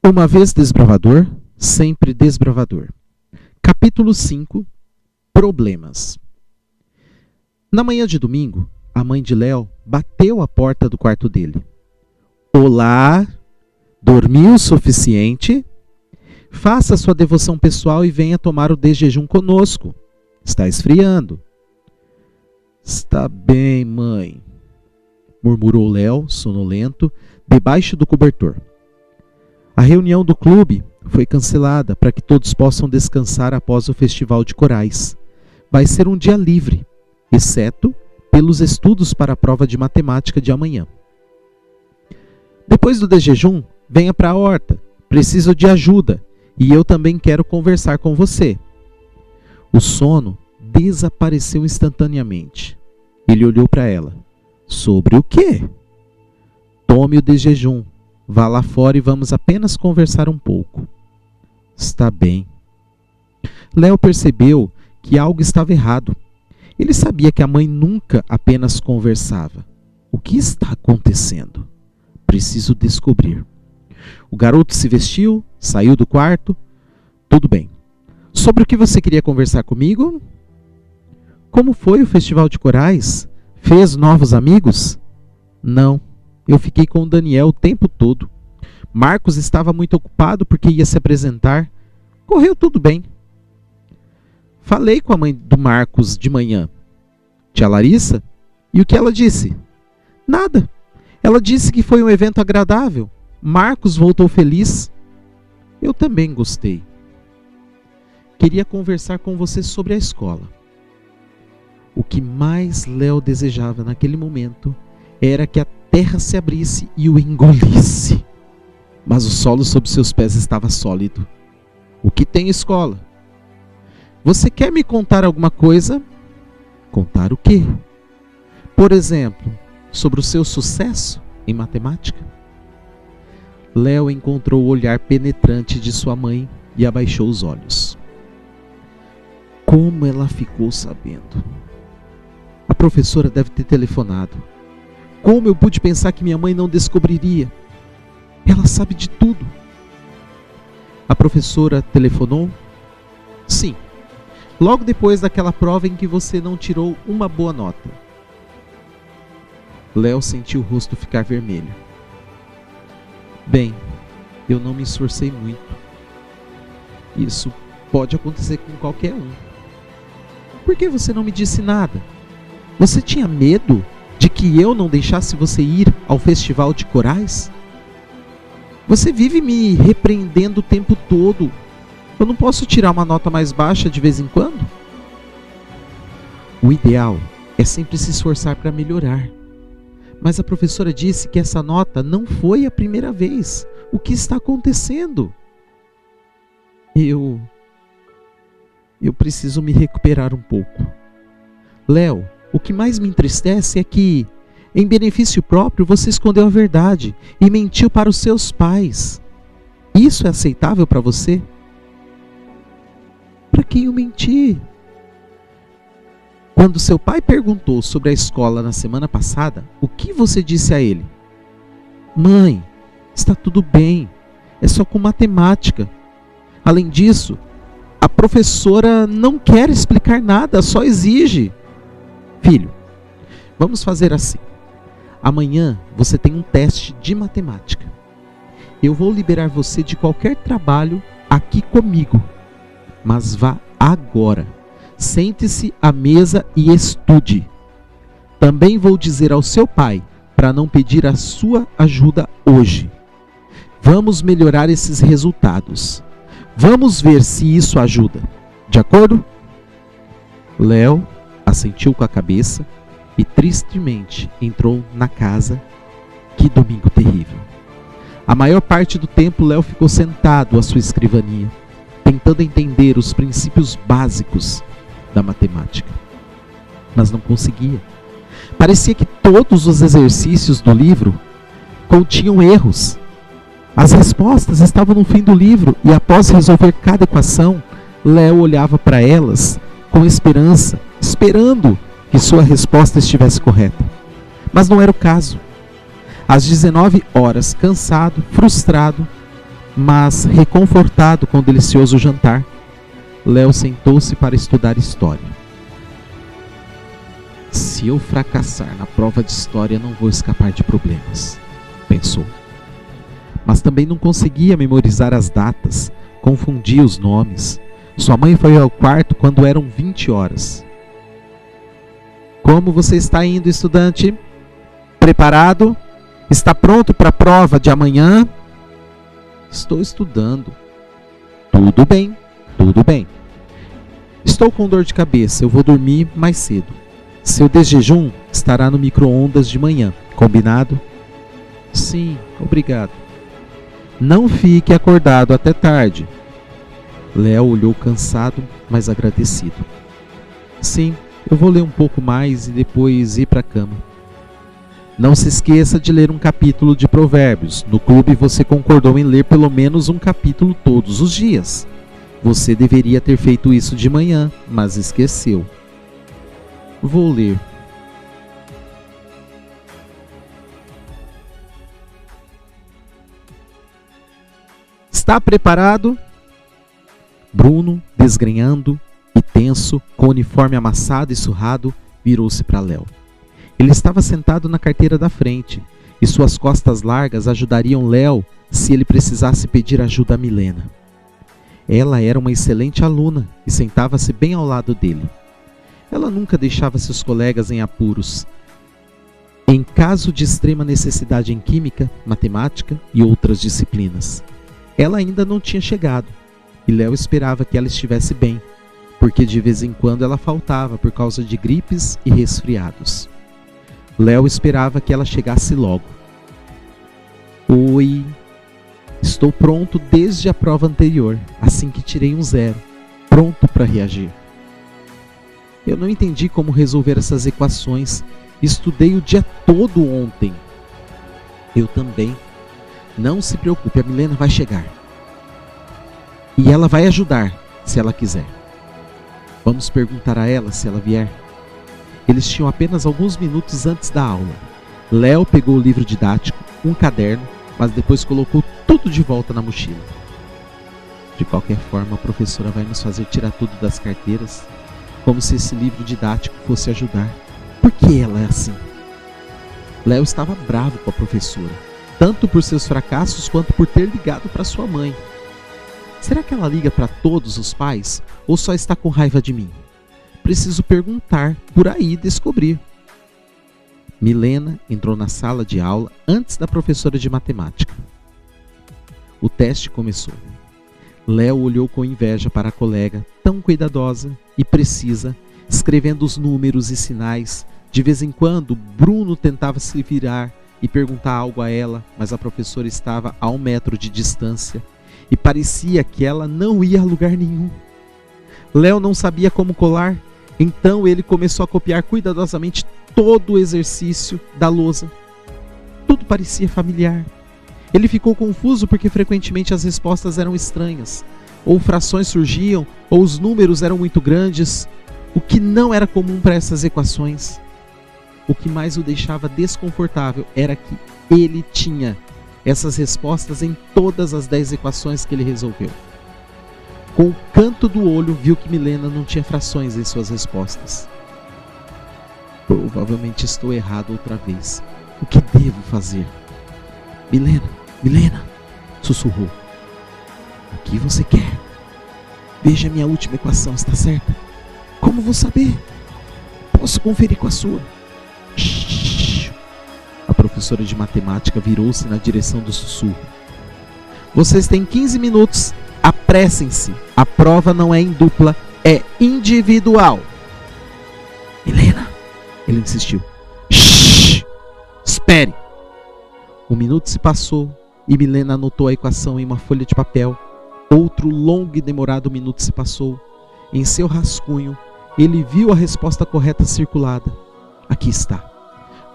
Uma vez desbravador, sempre desbravador. Capítulo 5. Problemas. Na manhã de domingo, a mãe de Léo bateu à porta do quarto dele. Olá, dormiu o suficiente? Faça sua devoção pessoal e venha tomar o desjejum conosco. Está esfriando. Está bem, mãe, murmurou Léo, sonolento, debaixo do cobertor. A reunião do clube foi cancelada para que todos possam descansar após o festival de corais. Vai ser um dia livre, exceto pelos estudos para a prova de matemática de amanhã. Depois do desjejum, venha para a horta. Preciso de ajuda e eu também quero conversar com você. O sono desapareceu instantaneamente. Ele olhou para ela. Sobre o quê? Tome o desjejum. Vá lá fora e vamos apenas conversar um pouco. Está bem. Léo percebeu que algo estava errado. Ele sabia que a mãe nunca apenas conversava. O que está acontecendo? Preciso descobrir. O garoto se vestiu, saiu do quarto. Tudo bem. Sobre o que você queria conversar comigo? Como foi o festival de corais? Fez novos amigos? Não. Eu fiquei com o Daniel o tempo todo. Marcos estava muito ocupado porque ia se apresentar. Correu tudo bem. Falei com a mãe do Marcos de manhã. Tia Larissa? E o que ela disse? Nada. Ela disse que foi um evento agradável. Marcos voltou feliz. Eu também gostei. Queria conversar com você sobre a escola. O que mais Léo desejava naquele momento era que a terra se abrisse e o engolisse. Mas o solo sob seus pés estava sólido. O que tem escola? Você quer me contar alguma coisa? Contar o quê? Por exemplo, sobre o seu sucesso em matemática? Léo encontrou o olhar penetrante de sua mãe e abaixou os olhos. Como ela ficou sabendo? A professora deve ter telefonado. Como eu pude pensar que minha mãe não descobriria? Ela sabe de tudo. A professora telefonou? Sim. Logo depois daquela prova em que você não tirou uma boa nota. Léo sentiu o rosto ficar vermelho. Bem, eu não me esforcei muito. Isso pode acontecer com qualquer um. Por que você não me disse nada? Você tinha medo de que eu não deixasse você ir ao festival de corais? Você vive me repreendendo o tempo todo. Eu não posso tirar uma nota mais baixa de vez em quando? O ideal é sempre se esforçar para melhorar. Mas a professora disse que essa nota não foi a primeira vez. O que está acontecendo? Eu preciso me recuperar um pouco. Léo, o que mais me entristece é que, em benefício próprio, você escondeu a verdade e mentiu para os seus pais. Isso é aceitável para você? Para quem eu menti? Quando seu pai perguntou sobre a escola na semana passada, o que você disse a ele? Mãe, está tudo bem, é só com matemática. Além disso, a professora não quer explicar nada, só exige. Filho, vamos fazer assim. Amanhã você tem um teste de matemática. Eu vou liberar você de qualquer trabalho aqui comigo. Mas vá agora. Sente-se à mesa e estude. Também vou dizer ao seu pai para não pedir a sua ajuda hoje. Vamos melhorar esses resultados. Vamos ver se isso ajuda. De acordo? Léo assentiu com a cabeça e tristemente entrou na casa. Que domingo terrível. A maior parte do tempo Léo ficou sentado à sua escrivaninha, tentando entender os princípios básicos da matemática. Mas não conseguia. Parecia que todos os exercícios do livro continham erros. As respostas estavam no fim do livro e após resolver cada equação, Léo olhava para elas com esperança, esperando que sua resposta estivesse correta. Mas não era o caso. Às 19 horas, cansado, frustrado, mas reconfortado com o delicioso jantar, Léo sentou-se para estudar história. Se eu fracassar na prova de história, não vou escapar de problemas, pensou. Mas também não conseguia memorizar as datas, confundia os nomes. Sua mãe foi ao quarto quando eram 20 horas. Como você está indo, estudante? Preparado? Está pronto para a prova de amanhã? Estou estudando. Tudo bem, tudo bem. Estou com dor de cabeça, eu vou dormir mais cedo. Seu desjejum estará no micro-ondas de manhã, combinado? Sim, obrigado. Não fique acordado até tarde. Léo olhou cansado, mas agradecido. Sim, eu vou ler um pouco mais e depois ir para a cama. Não se esqueça de ler um capítulo de Provérbios. No clube você concordou em ler pelo menos um capítulo todos os dias. Você deveria ter feito isso de manhã, mas esqueceu. Vou ler. Está preparado? Bruno, desgrenhando e tenso, com o uniforme amassado e surrado, virou-se para Léo. Ele estava sentado na carteira da frente, e suas costas largas ajudariam Léo se ele precisasse pedir ajuda a Milena. Ela era uma excelente aluna e sentava-se bem ao lado dele. Ela nunca deixava seus colegas em apuros. Em caso de extrema necessidade em química, matemática e outras disciplinas. Ela ainda não tinha chegado, e Léo esperava que ela estivesse bem, porque de vez em quando ela faltava por causa de gripes e resfriados. Léo esperava que ela chegasse logo. Oi, estou pronto desde a prova anterior, assim que tirei um 0, pronto para reagir. Eu não entendi como resolver essas equações, estudei o dia todo ontem. Eu também. Não se preocupe, a Milena vai chegar. E ela vai ajudar, se ela quiser. Vamos perguntar a ela se ela vier. Eles tinham apenas alguns minutos antes da aula. Léo pegou o livro didático, um caderno, mas depois colocou tudo de volta na mochila. De qualquer forma, a professora vai nos fazer tirar tudo das carteiras, como se esse livro didático fosse ajudar. Por que ela é assim? Léo estava bravo com a professora, tanto por seus fracassos quanto por ter ligado para sua mãe. Será que ela liga para todos os pais ou só está com raiva de mim? Preciso perguntar por aí e descobrir. Milena entrou na sala de aula antes da professora de matemática. O teste começou. Léo olhou com inveja para a colega, tão cuidadosa e precisa, escrevendo os números e sinais. De vez em quando, Bruno tentava se virar e perguntar algo a ela, mas a professora estava a 1 metro de distância e parecia que ela não ia a lugar nenhum. Léo não sabia como colar, então ele começou a copiar cuidadosamente todo o exercício da lousa. Tudo parecia familiar. Ele ficou confuso porque frequentemente as respostas eram estranhas, ou frações surgiam, ou os números eram muito grandes, o que não era comum para essas equações. O que mais o deixava desconfortável era que ele tinha essas respostas em todas as 10 equações que ele resolveu. Com o canto do olho, viu que Milena não tinha frações em suas respostas. Provavelmente estou errado outra vez. O que devo fazer? Milena, sussurrou. O que você quer? Veja minha última equação, está certa? Como vou saber? Posso conferir com a sua? Shhh. A professora de matemática virou-se na direção do sussurro. Vocês têm 15 minutos. Apressem-se. A prova não é em dupla, é individual. Milena, ele insistiu. Shhh. Espere. 1 minuto se passou e Milena anotou a equação em uma folha de papel. Outro longo e demorado minuto se passou. Em seu rascunho, ele viu a resposta correta circulada. Aqui está.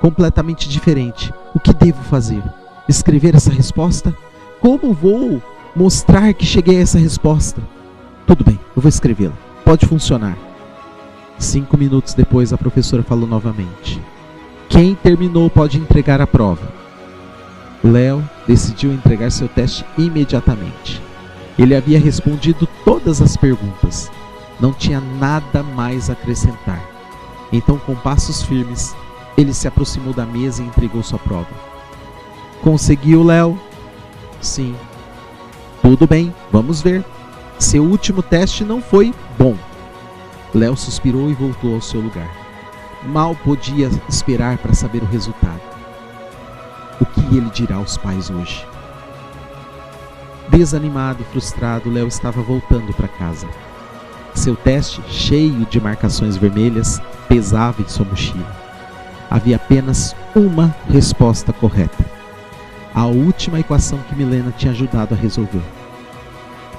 Completamente diferente. O que devo fazer? Escrever essa resposta? Como vou mostrar que cheguei a essa resposta? Tudo bem, eu vou escrevê-la. Pode funcionar. 5 minutos depois, a professora falou novamente. Quem terminou pode entregar a prova. Léo decidiu entregar seu teste imediatamente. Ele havia respondido todas as perguntas. Não tinha nada mais a acrescentar. Então, com passos firmes, ele se aproximou da mesa e entregou sua prova. Conseguiu, Léo? Sim. Tudo bem, vamos ver. Seu último teste não foi bom. Léo suspirou e voltou ao seu lugar. Mal podia esperar para saber o resultado. O que ele dirá aos pais hoje? Desanimado e frustrado, Léo estava voltando para casa. Seu teste, cheio de marcações vermelhas, pesava em sua mochila. Havia apenas uma resposta correta. A última equação que Milena tinha ajudado a resolver.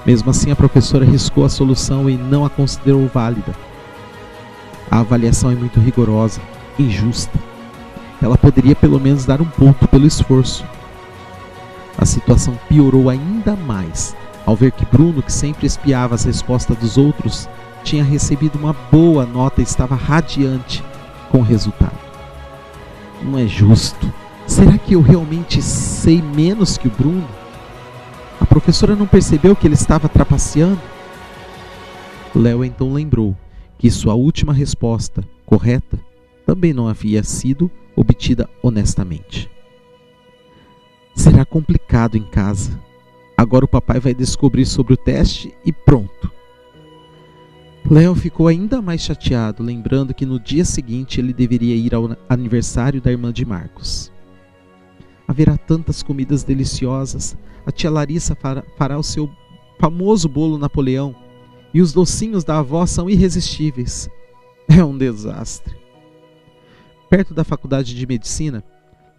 Mesmo assim, a professora riscou a solução e não a considerou válida. A avaliação é muito rigorosa, injusta. Ela poderia pelo menos dar um ponto pelo esforço. A situação piorou ainda mais ao ver que Bruno, que sempre espiava as respostas dos outros, tinha recebido uma boa nota e estava radiante com o resultado. Não é justo. Será que eu realmente sei menos que o Bruno? A professora não percebeu que ele estava trapaceando? Léo então lembrou que sua última resposta correta também não havia sido obtida honestamente. Será complicado em casa. Agora o papai vai descobrir sobre o teste e pronto. Léo ficou ainda mais chateado, lembrando que no dia seguinte ele deveria ir ao aniversário da irmã de Marcos. Haverá tantas comidas deliciosas, a tia Larissa fará o seu famoso bolo Napoleão e os docinhos da avó são irresistíveis. É um desastre. Perto da faculdade de medicina,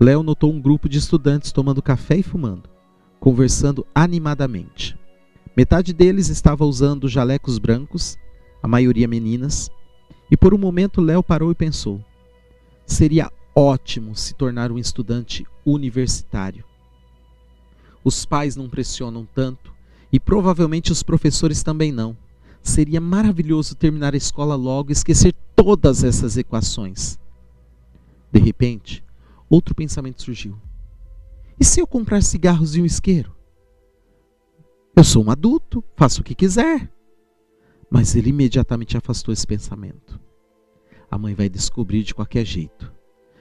Léo notou um grupo de estudantes tomando café e fumando, conversando animadamente. Metade deles estava usando jalecos brancos, a maioria meninas, e por um momento Léo parou e pensou: seria ótimo se tornar um estudante universitário. Os pais não pressionam tanto e provavelmente os professores também não. Seria maravilhoso terminar a escola logo e esquecer todas essas equações. De repente, outro pensamento surgiu. E se eu comprar cigarros e um isqueiro? Eu sou um adulto, faço o que quiser. Mas ele imediatamente afastou esse pensamento. A mãe vai descobrir de qualquer jeito.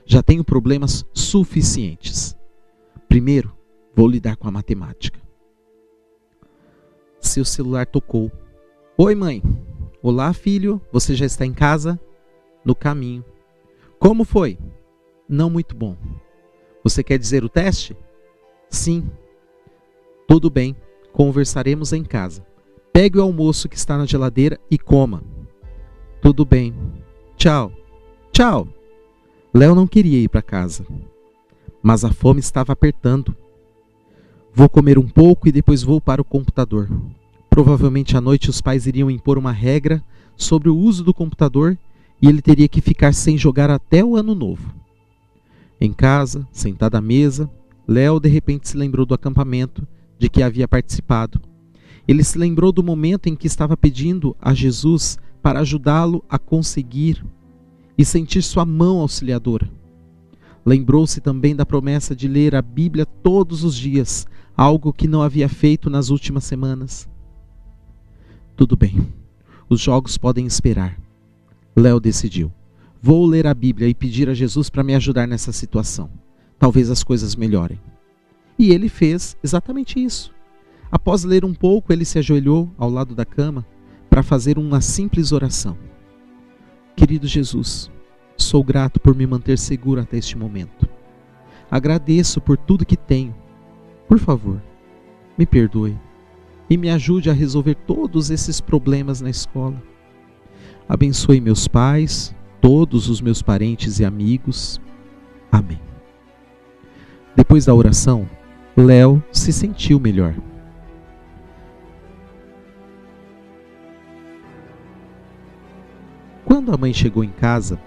Já tenho problemas suficientes. Primeiro, vou lidar com a matemática. Seu celular tocou. Oi, mãe. Olá, filho. Você já está em casa? No caminho. Como foi? Não muito bom. Você quer dizer o teste? Sim. Tudo bem. Conversaremos em casa. Pegue o almoço que está na geladeira e coma. Tudo bem. Tchau. Tchau. Léo não queria ir para casa, mas a fome estava apertando. Vou comer um pouco e depois vou para o computador. Provavelmente à noite os pais iriam impor uma regra sobre o uso do computador e ele teria que ficar sem jogar até o ano novo. Em casa, sentado à mesa, Léo de repente se lembrou do acampamento de que havia participado. Ele se lembrou do momento em que estava pedindo a Jesus para ajudá-lo a conseguir e sentir sua mão auxiliadora. Lembrou-se também da promessa de ler a Bíblia todos os dias, algo que não havia feito nas últimas semanas. Tudo bem, os jogos podem esperar. Léo decidiu. Vou ler a Bíblia e pedir a Jesus para me ajudar nessa situação. Talvez as coisas melhorem. E ele fez exatamente isso. Após ler um pouco, ele se ajoelhou ao lado da cama para fazer uma simples oração. Querido Jesus, sou grato por me manter seguro até este momento. Agradeço por tudo que tenho. Por favor, me perdoe e me ajude a resolver todos esses problemas na escola. Abençoe meus pais, todos os meus parentes e amigos. Amém. Depois da oração, Léo se sentiu melhor. Quando a mãe chegou em casa,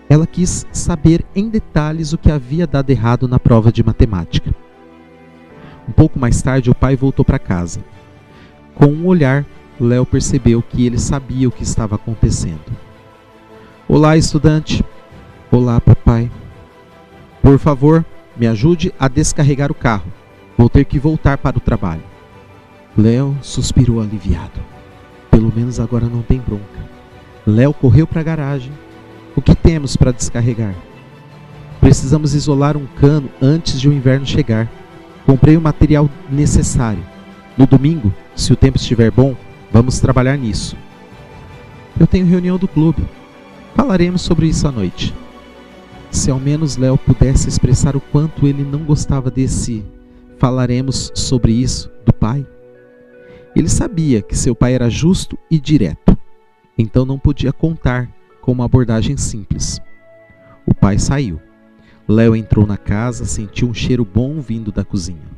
ela quis saber em detalhes o que havia dado errado na prova de matemática. Um pouco mais tarde, o pai voltou para casa. Com um olhar, Léo percebeu que ele sabia o que estava acontecendo. Olá, estudante. Olá, papai. Por favor, me ajude a descarregar o carro. Vou ter que voltar para o trabalho. Léo suspirou aliviado. Pelo menos agora não tem bronca. Léo correu para a garagem. O que temos para descarregar? Precisamos isolar um cano antes de o inverno chegar. Comprei o material necessário. No domingo, se o tempo estiver bom, vamos trabalhar nisso. Eu tenho reunião do clube. Falaremos sobre isso à noite. Se ao menos Léo pudesse expressar o quanto ele não gostava desse "falaremos sobre isso" do pai. Ele sabia que seu pai era justo e direto, então não podia contar com uma abordagem simples. O pai saiu. Léo entrou na casa, sentiu um cheiro bom vindo da cozinha.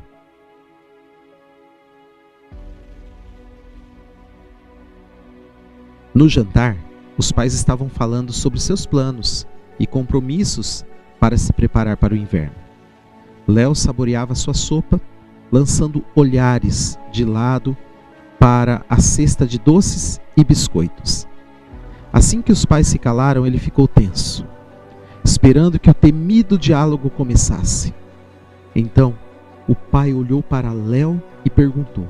No jantar, os pais estavam falando sobre seus planos e compromissos para se preparar para o inverno. Léo saboreava sua sopa, lançando olhares de lado para a cesta de doces e biscoitos. Assim que os pais se calaram, ele ficou tenso, esperando que o temido diálogo começasse. Então, o pai olhou para Léo e perguntou: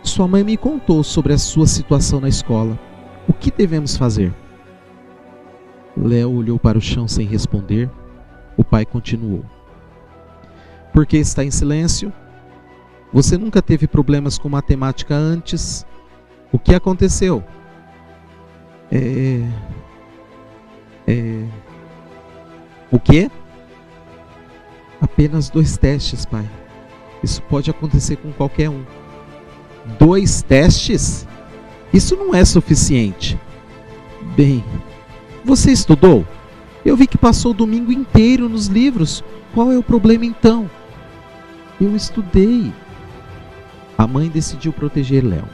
"Sua mãe me contou sobre a sua situação na escola. O que devemos fazer?" Léo olhou para o chão sem responder. O pai continuou: "Por que está em silêncio? Você nunca teve problemas com matemática antes. O que aconteceu?" O quê? "Apenas 2 testes, pai. Isso pode acontecer com qualquer um." 2 testes? Isso não é suficiente. Bem, você estudou? Eu vi que passou o domingo inteiro nos livros. Qual é o problema então? Eu estudei. A mãe decidiu proteger Léo.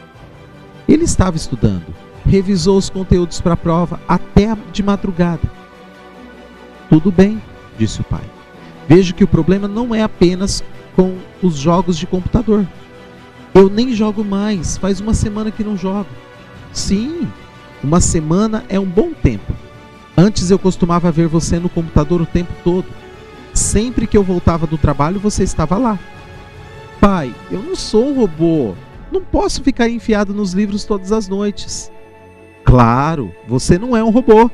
Ele estava estudando. Revisou os conteúdos para a prova até de madrugada. Tudo bem, disse o pai. Vejo que o problema não é apenas com os jogos de computador. Eu nem jogo mais, faz 1 semana que não jogo. Sim, 1 semana é um bom tempo. Antes eu costumava ver você no computador o tempo todo. Sempre que eu voltava do trabalho, você estava lá. Pai, eu não sou um robô. Não posso ficar enfiado nos livros todas as noites. Claro, você não é um robô.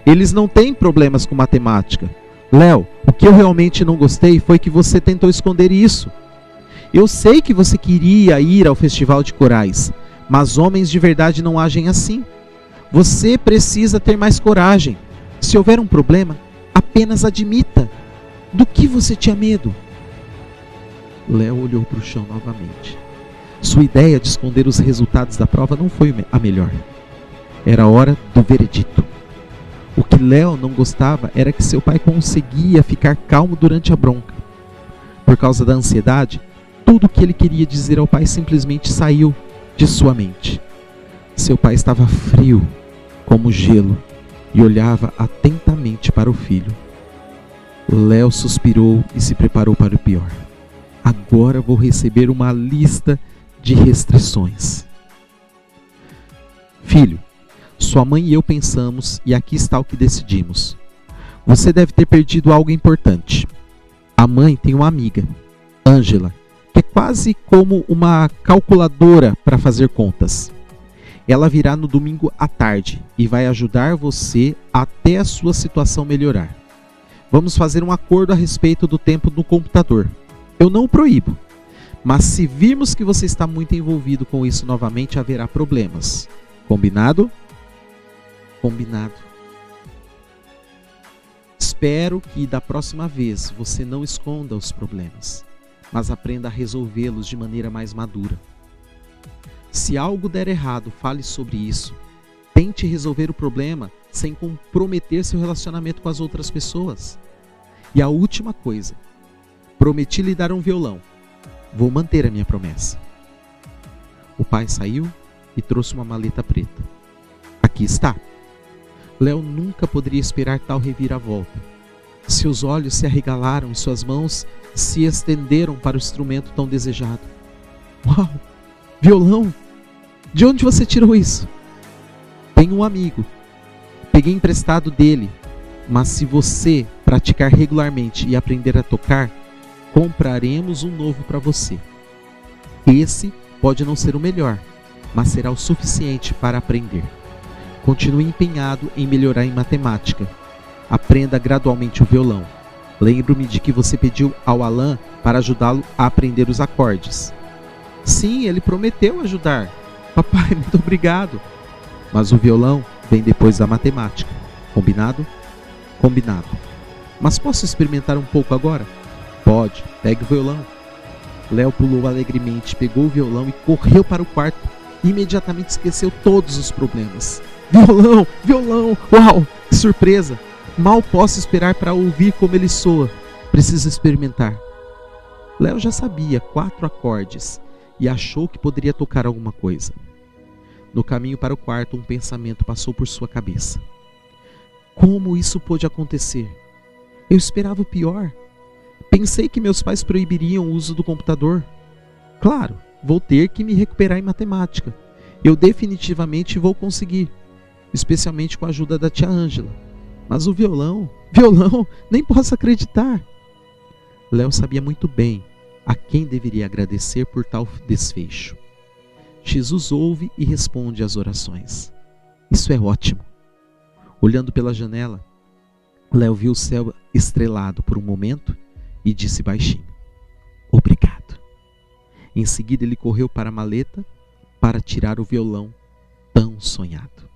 Eles não têm problemas com matemática. Léo, o que eu realmente não gostei foi que você tentou esconder isso. Eu sei que você queria ir ao festival de corais, mas homens de verdade não agem assim. Você precisa ter mais coragem. Se houver um problema, apenas admita. Do que você tinha medo? Léo olhou para o chão novamente. Sua ideia de esconder os resultados da prova não foi a melhor. Era hora do veredito. O que Léo não gostava era que seu pai conseguia ficar calmo durante a bronca. Por causa da ansiedade, tudo o que ele queria dizer ao pai simplesmente saiu de sua mente. Seu pai estava frio, como gelo, e olhava atentamente para o filho. Léo suspirou e se preparou para o pior. Agora vou receber uma lista de restrições. Filho, sua mãe e eu pensamos e aqui está o que decidimos. Você deve ter perdido algo importante. A mãe tem uma amiga, Ângela, que é quase como uma calculadora para fazer contas. Ela virá no domingo à tarde e vai ajudar você até a sua situação melhorar. Vamos fazer um acordo a respeito do tempo no computador. Eu não o proíbo, mas se virmos que você está muito envolvido com isso novamente, haverá problemas. Combinado? Combinado. Espero que da próxima vez você não esconda os problemas, mas aprenda a resolvê-los de maneira mais madura. Se algo der errado, fale sobre isso. Tente resolver o problema sem comprometer seu relacionamento com as outras pessoas. E a última coisa, prometi lhe dar um violão. Vou manter a minha promessa. O pai saiu e trouxe uma maleta preta. Aqui está. Léo nunca poderia esperar tal reviravolta. Seus olhos se arregalaram e suas mãos se estenderam para o instrumento tão desejado. Uau! Violão! De onde você tirou isso? Tenho um amigo. Peguei emprestado dele. Mas se você praticar regularmente e aprender a tocar, compraremos um novo para você. Esse pode não ser o melhor, mas será o suficiente para aprender. Continue empenhado em melhorar em matemática. Aprenda gradualmente o violão. Lembro-me de que você pediu ao Alan para ajudá-lo a aprender os acordes. Sim, ele prometeu ajudar. Papai, muito obrigado. Mas o violão vem depois da matemática. Combinado? Combinado. Mas posso experimentar um pouco agora? Pode, pegue o violão. Léo pulou alegremente, pegou o violão e correu para o quarto. Imediatamente esqueceu todos os problemas. Violão! Violão! Uau! Que surpresa! Mal posso esperar para ouvir como ele soa. Preciso experimentar. Léo já sabia 4 acordes e achou que poderia tocar alguma coisa. No caminho para o quarto, um pensamento passou por sua cabeça. Como isso pôde acontecer? Eu esperava o pior. Pensei que meus pais proibiriam o uso do computador. Claro, vou ter que me recuperar em matemática. Eu definitivamente vou conseguir, especialmente com a ajuda da tia Ângela. Mas o violão, nem posso acreditar. Léo sabia muito bem a quem deveria agradecer por tal desfecho. Jesus ouve e responde às orações. Isso é ótimo. Olhando pela janela, Léo viu o céu estrelado por um momento e disse baixinho: obrigado. Em seguida ele correu para a maleta para tirar o violão tão sonhado.